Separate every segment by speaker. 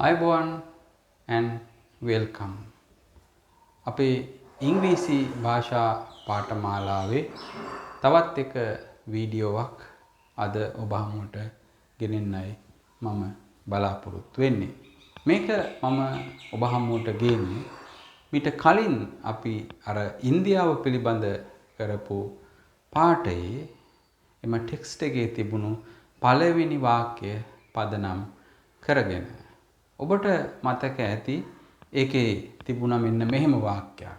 Speaker 1: Everyone and welcome. අපේ ඉංග්‍රීසි භාෂා පාඨමාලාවේ තවත් එක වීඩියෝවක් අද ඔබ හමුවට ගෙනෙන්නයි මම බලාපොරොත්තු වෙන්නේ. මේක මම ඔබ හමුවට ගේන්නේ මීට කලින් අපි අර ඉන්දියාව පිළිබඳ කරපු පාඨයේ එම ටෙක්ස්ට් එකේ තිබුණු පළවෙනි වාක්‍ය පදනම් කරගෙන ඔබට මතක ඇති ඒකේ තිබුණා මෙන්න මෙහෙම වාක්‍යයක්.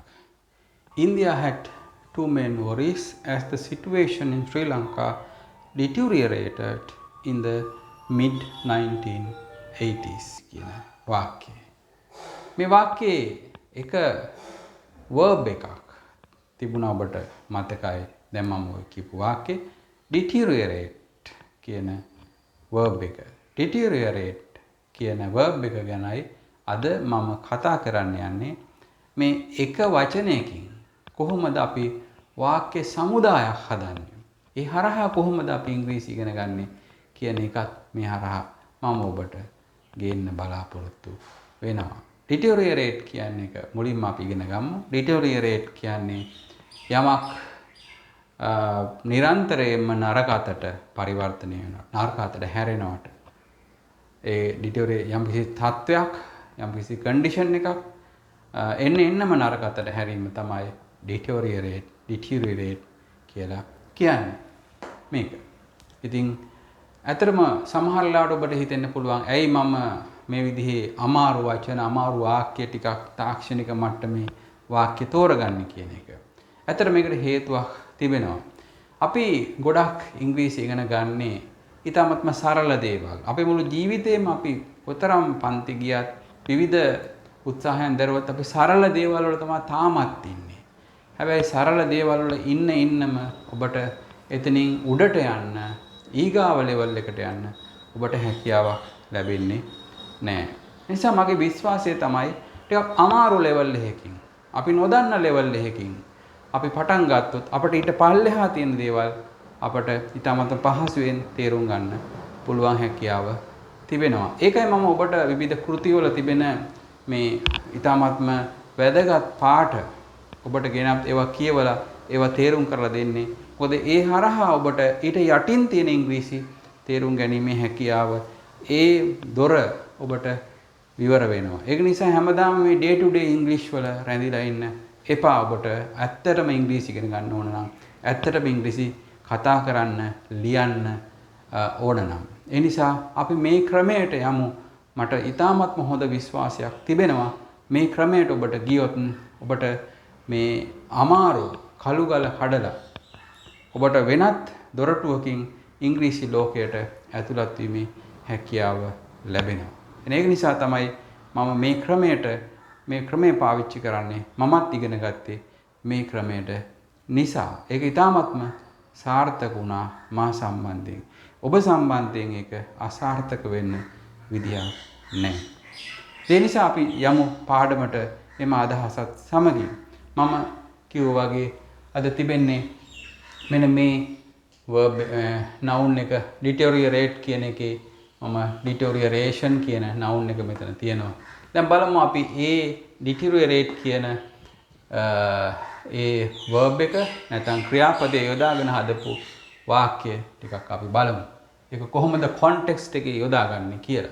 Speaker 1: India had two main worries as the situation in Sri Lanka deteriorated in the mid 1980s කියන වාක්‍යය. මේ වාක්‍යයේ එක verb එකක් තිබුණා ඔබට මතකයි. දැන් මම ඔය කියපු වාක්‍යේ deteriorate කියන verb එක. deteriorate කියන verb එක ගැනයි අද මම කතා කරන්න යන්නේ. මේ එක වචනයකින් කොහොමද අපි වාක්‍ය සමුදායක් හදන්නේ? ඒ හරහා කොහොමද අපි ඉංග්‍රීසි ඉගෙන ගන්නේ කියන එකත් මේ හරහා මම ඔබට ගේන්න බලාපොරොත්තු වෙනවා. deteriorate කියන්නේ එක මුලින්ම අපි ඉගෙන ගමු. deteriorate කියන්නේ යමක් නිරන්තරයෙන්ම නරක අතට පරිවර්තනය වෙනවා. නරක අතට හැරෙනවට. ඒ deteriorate යම් කිසි තත්වයක් යම් කිසි කන්ඩිෂන් එකක් එන්නම නරක අතට හැරීම තමයි deteriorate කියලා කියන්නේ. මේක. ඉතින් ඇත්තටම සමහර ලාවට ඔබට හිතෙන්න පුළුවන් ඇයි මම මේ විදිහේ අමාරු වචන අමාරු වාක්‍ය ටිකක් තාක්ෂණික මට්ටමේ වාක්‍ය තෝරගන්නේ කියන එක. ඇත්තට මේකට හේතුවක් තිබෙනවා. අපි ගොඩක් ඉංග්‍රීසි ඉගෙන ගන්නේ ඉතාමත්ම සරල දේවල්. අපේ මුළු ජීවිතේම අපි කොතරම් පන්ති ගියත් විවිධ උත්සාහයන් දරුවත් අපි සරල දේවල් වල තමයි තාමත් ඉන්නේ. හැබැයි සරල දේවල් වල ඉන්නම ඔබට එතනින් උඩට යන්න ඊගාව ලෙවල් එකට යන්න ඔබට හැකියාවක් ලැබෙන්නේ නැහැ. නිසා මගේ විශ්වාසය තමයි ටිකක් අමාරු ලෙවල් එකකින් අපි නොදන්න ලෙවල් එකකින් අපි පටන් ගත්තොත් අපිට ඊට පල්ලෙහා තියෙන දේවල් අපට ඉතාමත් පහසුවෙන් තේරුම් ගන්න පුළුවන් හැකියාව තිබෙනවා. ඒකයි මම ඔබට විවිධ කෘතිවල තිබෙන මේ ඉතාමත්ම වැදගත් පාඩ ඔබට ගෙනත් ඒවා කියවලා ඒවා තේරුම් කරලා දෙන්නේ. මොකද ඒ හරහා ඔබට ඊට යටින් තියෙන ඉංග්‍රීසි තේරුම් ගැනීමේ හැකියාව ඒ දොර ඔබට විවර වෙනවා. ඒක නිසා හැමදාම මේ day to day English වල රැඳිලා ඉන්න එපා. ඔබට ඇත්තටම ඉංග්‍රීසි ඉගෙන ගන්න ඕන නම් ඇත්තටම ඉංග්‍රීසි කතා කරන්න ලියන්න ඕන නම්. ඒ නිසා අපි මේ ක්‍රමයට යමු. මට ඉතාමත්ම හොඳ විශ්වාසයක් තිබෙනවා මේ ක්‍රමයට ඔබට ගියොත් ඔබට මේ අමාරු කළුගල කඩලා ඔබට වෙනත් දොරටුවකින් ඉංග්‍රීසි ලෝකයට ඇතුළත් වීමේ හැකියාව ලැබෙනවා. ඒක නිසා තමයි මම මේ ක්‍රමය පාවිච්චි කරන්නේ. මමත් ඉගෙන ගත්තේ මේ ක්‍රමයට නිසා. ඒක ඉතාමත්ම සාර්ථක වුණා මා සම්බන්ධයෙන්. ඔබ සම්බන්ධයෙන් ඒක අසාර්ථක වෙන්න විදියක් නැහැ. ඒ නිසා අපි යමු පාඩමට එම අදහසත් සමගින්. මම කිව්වා වගේ අද තිබෙන්නේ මෙන්න මේ verb noun එක deteriorate කියන එකේ මම deterioration කියන noun එක මෙතන තියෙනවා. දැන් බලමු අපි ඒ deteriorate කියන ඒ verb එක නැත්නම් ක්‍රියාපදයේ යොදාගෙන හදපු වාක්‍ය ටිකක් අපි බලමු. ඒක කොහොමද context එකේ යොදාගන්නේ කියලා.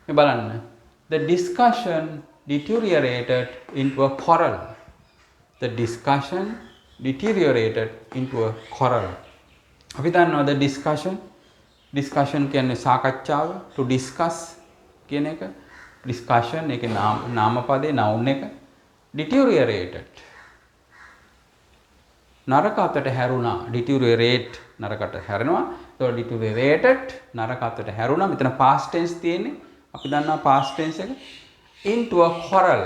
Speaker 1: මේ බලන්න. The discussion deteriorated into a quarrel. The discussion deteriorated into a quarrel. අපි දන්නවද discussion කියන්නේ සාකච්ඡාව. To discuss කියන එක discussion ඒකේ නාමපදේ noun එක. deteriorated නරක අතට හැරුණා. deteriorate නරකට හැරෙනවා. ඒතකොට deteriorated නරක අතට හැරුණා. මෙතන past tense තියෙන්නේ. අපි දන්නවා past tense එක. into a quarrel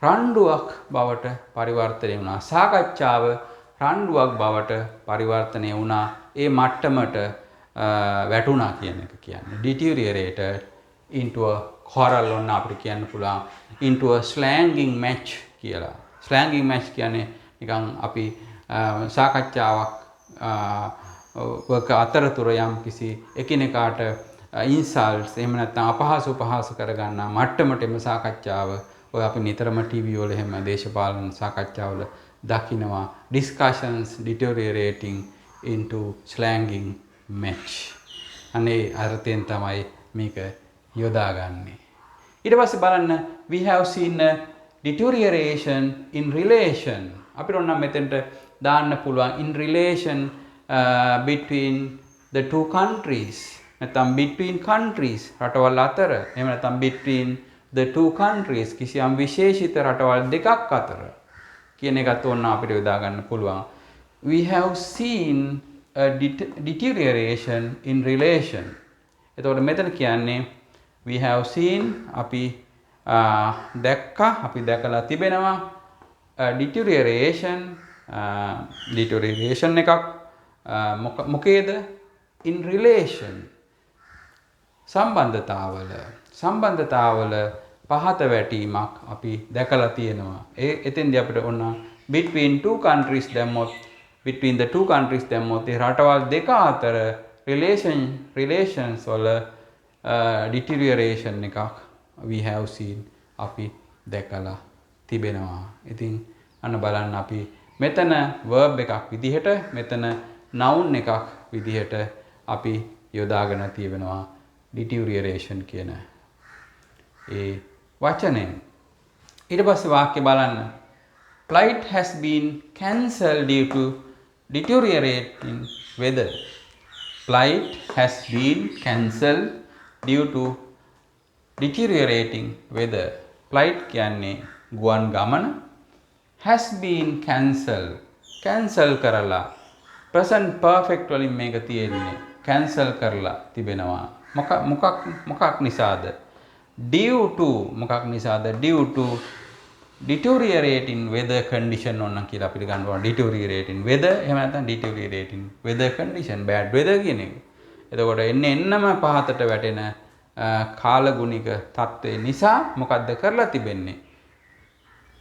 Speaker 1: රණ්ඩුවක් බවට පරිවර්තනය වුණා. සාකච්ඡාව රණ්ඩුවක් බවට පරිවර්තනය වුණා. ඒ මට්ටමට වැටුණා කියන එක කියන්නේ. deteriorated into a quarrel ඔන්න අපිට කියන්න පුළුවන් into a slanging match කියලා. slanging match කියන්නේ නිකන් අපි සාකච්ඡාවක් අතරතුර යම් කිසි එකිනෙකාට ඉන්සල්ට්ස් එහෙම නැත්නම් අපහාස උපහාස කරගන්නා මට්ටමටම සාකච්ඡාව ඔය අපි නිතරම ටීවී වල එහෙම දේශපාලන සාකච්ඡාවල දකිනවා discussions deteriorating into slanging match අනේ අර්ථයෙන් තමයි මේක යොදාගන්නේ. ඊට පස්සේ බලන්න we have seen a deterioration in relation අපිට ඕන නම් මෙතෙන්ට දාන්න පුළුවන් in relation between the two countries නැත්නම් between countries රටවල් අතර එහෙම නැත්නම් between the two countries කිසියම් විශේෂිත රටවල් දෙකක් අතර කියන එකත් ඕන අපිට යොදා ගන්න පුළුවන්. We have seen a deterioration in relation. එතකොට මෙතන කියන්නේ we have seen අපි දැක්කා අපි දැකලා තිබෙනවා deterioration එකක් මොකේද in relation සම්බන්ධතාවල පහත වැටීමක් අපි දැකලා තියෙනවා. එතෙන්දී අපිට ඕන between two countries දැම්මොත් between the two countries දැම්මොත් ඒ රටවල් දෙක අතර relations වල deterioration එකක් we have seen අපි දැකලා තිබෙනවා. ඉතින් අන්න බලන්න අපි මෙතන verb එකක් විදිහට මෙතන noun එකක් විදිහට අපි යොදාගෙන තියෙනවා deterioration කියන ඒ වචනයෙන්. ඊට පස්සේ වාක්‍ය බලන්න flight has been cancelled due to deteriorating weather. Flight has been cancelled due to deteriorating weather. Flight කියන්නේ ගුවන් ගමන has been cancel කරලා present perfect වලින් මේක තියෙන්නේ cancel කරලා තිබෙනවා. මොකක් නිසාද? due to මොකක් නිසාද? due to deteriorating weather condition ඕන කියලා අපිට ගන්න ඕන deteriorating weather එහෙම නැත්නම් deteriorating weather condition bad weather කියන එක. එතකොට එන්නම පහතට වැටෙන කාලගුණික තත්ත්වය නිසා මොකද්ද කරලා තිබෙන්නේ?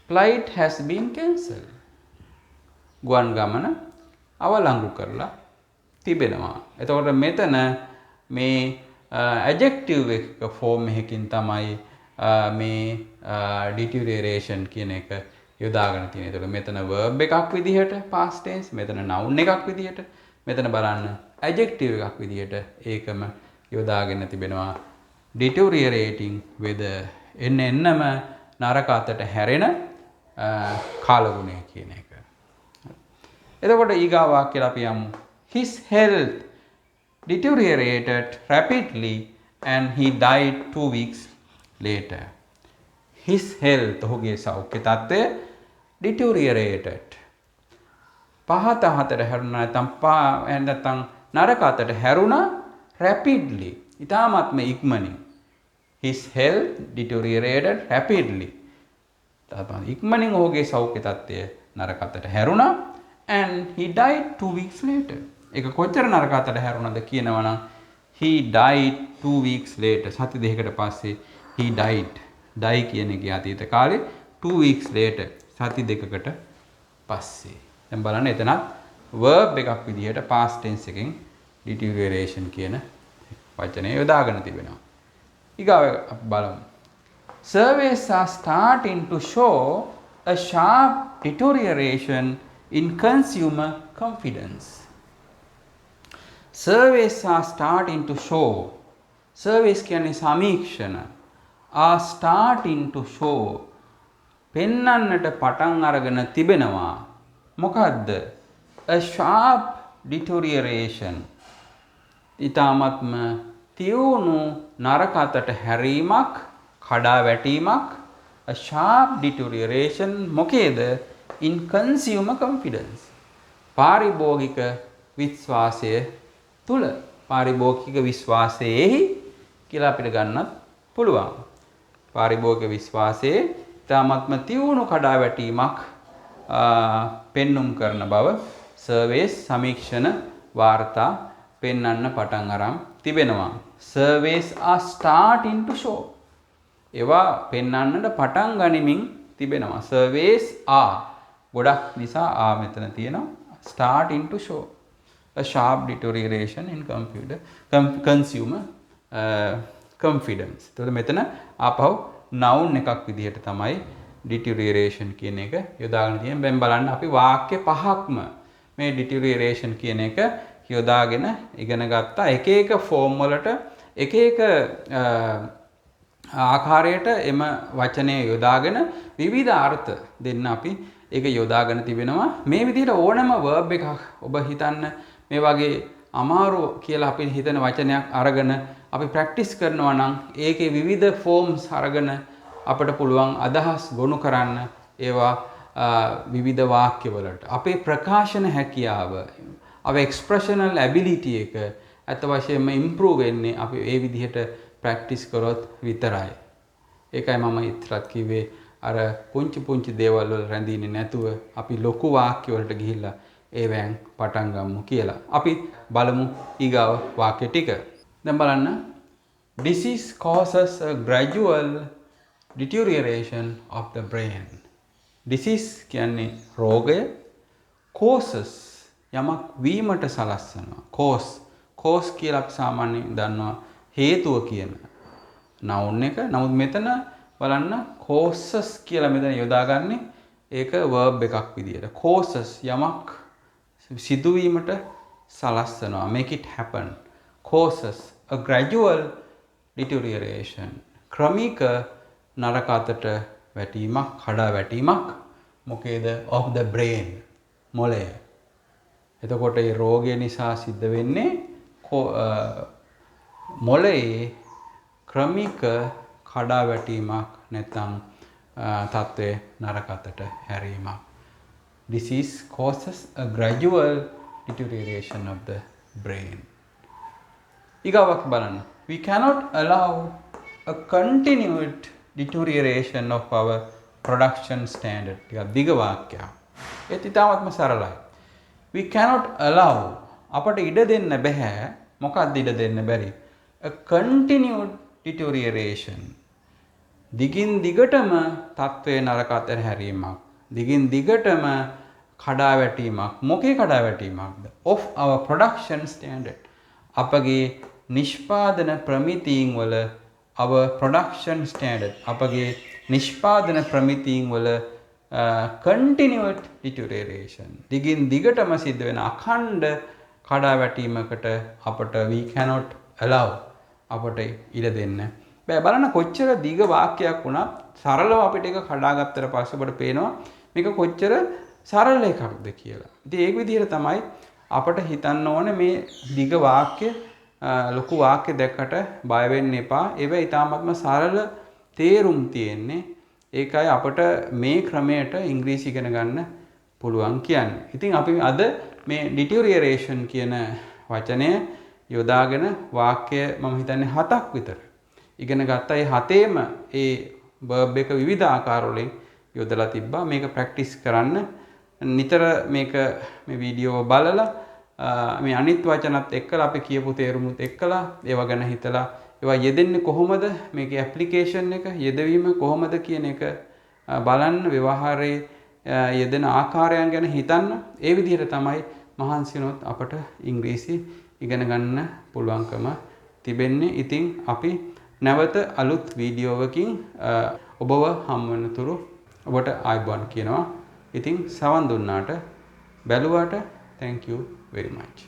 Speaker 1: flight has been cancelled. ගුවන් ගමන අවලංගු කරලා තිබෙනවා. එතකොට මෙතන මේ adjective එක form එකකින් තමයි මේ deterioration කියන එක යොදාගෙන තියෙන්නේ. එතකොට මෙතන verb එකක් විදිහට past tense, මෙතන noun එකක් විදිහට, මෙතන බලන්න adjective එකක් විදිහට ඒකම යොදාගෙන තිබෙනවා. deteriorating weather එන්නම නරක අතට හැරෙන කාලගුණය කියන එක. එතකොට ඊගා වාක්‍යය අපි යමු. His health deteriorated rapidly and he died 2 weeks later. His health ඔහුගේ සෞඛ්‍ය තත්ත්වය deteriorated පහත අතට හැරුණා නැත්නම් නරක අතට හැරුණා rapidly ඉතාමත්ම ඉක්මනින්. His health deteriorated rapidly. ඉක්මනින් ඔහුගේ සෞඛ්‍ය තත්ත්වය නරක අතට හැරුණා and he died 2 weeks later. ඒක කොච්චර නරක අතට හැරුණාද කියනවනම් he died 2 weeks later. සති දෙකකට පස්සේ he died. die කියන එකේ අතීත කාලේ 2 weeks later. සති දෙකකට පස්සේ. දැන් බලන්න එතනත් verb එකක් විදිහට past tense එකෙන් deterioration කියන වචනය යොදාගෙන තිබෙනවා. ඊගාව අපි බලමු. Surveys are starting to show a sharp deterioration in consumer confidence. Surveys are starting to show. Surveys කියන්නේ සමීක්ෂණ. Are starting to show. පෙන්වන්නට පටන් අරගෙන තිබෙනවා. මොකද්ද? A sharp deterioration. ඊ타මත්ම තියුණු නරක අතට හැරීමක්, කඩා වැටීමක්. A sharp deterioration මොකේද? In consumer confidence. පාරිභෝගික විශ්වාසය තුල පාරිභෝගික විශ්වාසයේහි කියලා අපිට ගන්නත් පුළුවන්. පාරිභෝගික විශ්වාසයේ තාමත්ම තියුණු කඩා වැටීමක් පෙන්눔 කරන බව සර්වේස් සමීක්ෂණ වාර්තා පෙන්වන්න පටන් අරන් තිබෙනවා. Surveys are starting to show. ඒවා පෙන්වන්නට පටන් ගනිමින් තිබෙනවා. Surveys are ගොඩක් නිසා මෙතන තියෙනවා. Starting to show a sharp deterioration in consumer confidence. එතකොට මෙතන ආපහු noun එකක් විදිහට තමයි deterioration කියන එක යොදාගෙන තියෙන්නේ. දැන් බලන්න අපි වාක්‍ය පහක්ම මේ deterioration කියන එක යොදාගෙන ඉගෙන ගත්තා. එක එක form වලට එක එක ආකාරයට එම වචනය යොදාගෙන විවිධ අර්ථ දෙන්න අපි ඒක යොදාගෙන තිබෙනවා. මේ විදිහට ඕනම verb එකක් ඔබ හිතන්න මේ වගේ අමාරු කියලා අපි හිතන වචනයක් අරගෙන අපි ප්‍රැක්ටිස් කරනවා නම් ඒකේ විවිධ forms අරගෙන අපිට පුළුවන් අදහස් ගොනු කරන්න ඒවා විවිධ වාක්‍ය වලට. අපේ ප්‍රකාශන හැකියාව, අපේ expressional ability එක අත වශයෙන්ම improve වෙන්නේ අපි ඒ විදිහට ප්‍රැක්ටිස් කරොත් විතරයි. ඒකයි මම ඉතරත් කිව්වේ අර පුංචි දේවල් වල රැඳෙන්නේ නැතුව අපි ලොකු වාක්‍ය වලට ගිහිල්ලා ඒවෙන් පටන් ගමු කියලා. අපි බලමු ඊගාව වාක්‍ය ටික. දැන් බලන්න. Disease causes a gradual deterioration of the brain. Disease කියන්නේ රෝගය. Causes යමක් වීමට සලස්වනවා. cause කියලා අපි සාමාන්‍යයෙන් දන්නවා හේතුව කියන noun එක. නමුත් මෙතන බලන්න causes කියලා මෙතන යොදාගන්නේ ඒක verb එකක් විදියට. causes යමක් සිදුවීමට සලස්වනවා. make it happen. causes a gradual deterioration. ක්‍රමික නරක අතට වැටීමක්, කඩා වැටීමක් මොකේද? of the brain. මොළය. එතකොට මේ රෝගය නිසා සිද්ධ වෙන්නේ මොළයේ ක්‍රමික කඩා වැටීමක් නැත්නම් තත්ත්වයේ නරක අතට හැරීමක්. Disease causes a gradual deterioration of the brain. ඊගාවක් බලන්න. We cannot allow a continued deterioration of our production standard. ටිකක් දිග වාක්‍යයක්. ඒත් ඉතාමත්ම සරලයි. We cannot allow අපට ඉඩ දෙන්න බෑ. මොකක්ද ඉඩ දෙන්න බැරි? A continued deterioration. දිගින් දිගටම තත්ත්වයේ නරක අතර හැරීමක්. දිගින් දිගටම කඩා වැටීමක්. මොකේ කඩා වැටීමක්ද? Of our production standard. අපගේ නිෂ්පාදන ප්‍රමිතීන් වල our production standard. අපගේ නිෂ්පාදන ප්‍රමිතීන් වල continued deterioration. දිගින් දිගටම සිද්ධ වෙන අඛණ්ඩ කඩා වැටීමකට අපට we cannot allow අපට ඉඩ දෙන්න බෑ. බලන්න කොච්චර දිග වාක්‍යයක් වුණත් සරලව අපිට ඒක කඩාගත්තට පස්සේ ඔබට පේනවා මේක කොච්චර සරල එකක්ද කියලා. ඉතින් ඒක විදිහට තමයි අපට හිතන්න ඕනේ මේ දිග වාක්‍ය ලොකු වාක්‍ය දැක්කට බය වෙන්න එපා. ඒව ඊටාත්ම සරල තේරුම් තියෙන්නේ. ඒකයි අපට මේ ක්‍රමයට ඉංග්‍රීසි ඉගෙන ගන්න පුළුවන් කියන්නේ. ඉතින් අපි අද මේ deterioration කියන වචනය යොදාගෙන වාක්‍ය මම හිතන්නේ 7ක් විතර ඉගෙන ගත්තා. ඒ 7ෙම ඒ verb එක විවිධ ආකාරවලින් යොදලා තිබ්බා. මේක ප්‍රැක්ටිස් කරන්න. නිතර මේක මේ වීඩියෝ බලලා මේ අනිත් වචනත් එක්කලා අපි කියපු තේරුමුත් එක්කලා ඒවා ගැන හිතලා ඒවා යෙදෙන්නේ කොහොමද? මේකේ ඇප්ලිකේෂන් එක යෙදවීම කොහොමද කියන එක බලන්න, ව්‍යවහාරයේ යෙදෙන ආකාරයන් ගැන හිතන්න. ඒ විදිහට තමයි මහන්සි වුණොත් අපට ඉංග්‍රීසි ඉගෙන ගන්න පුළුවන්කම තිබෙන්නේ. ඉතින් අපි නැවත අලුත් වීඩියෝවකින් ඔබව හමු වෙනතුරු ඔබට ආයුබෝවන් කියනවා. ඉතින් සවන් දුන්නාට බැලුවාට thank you very much.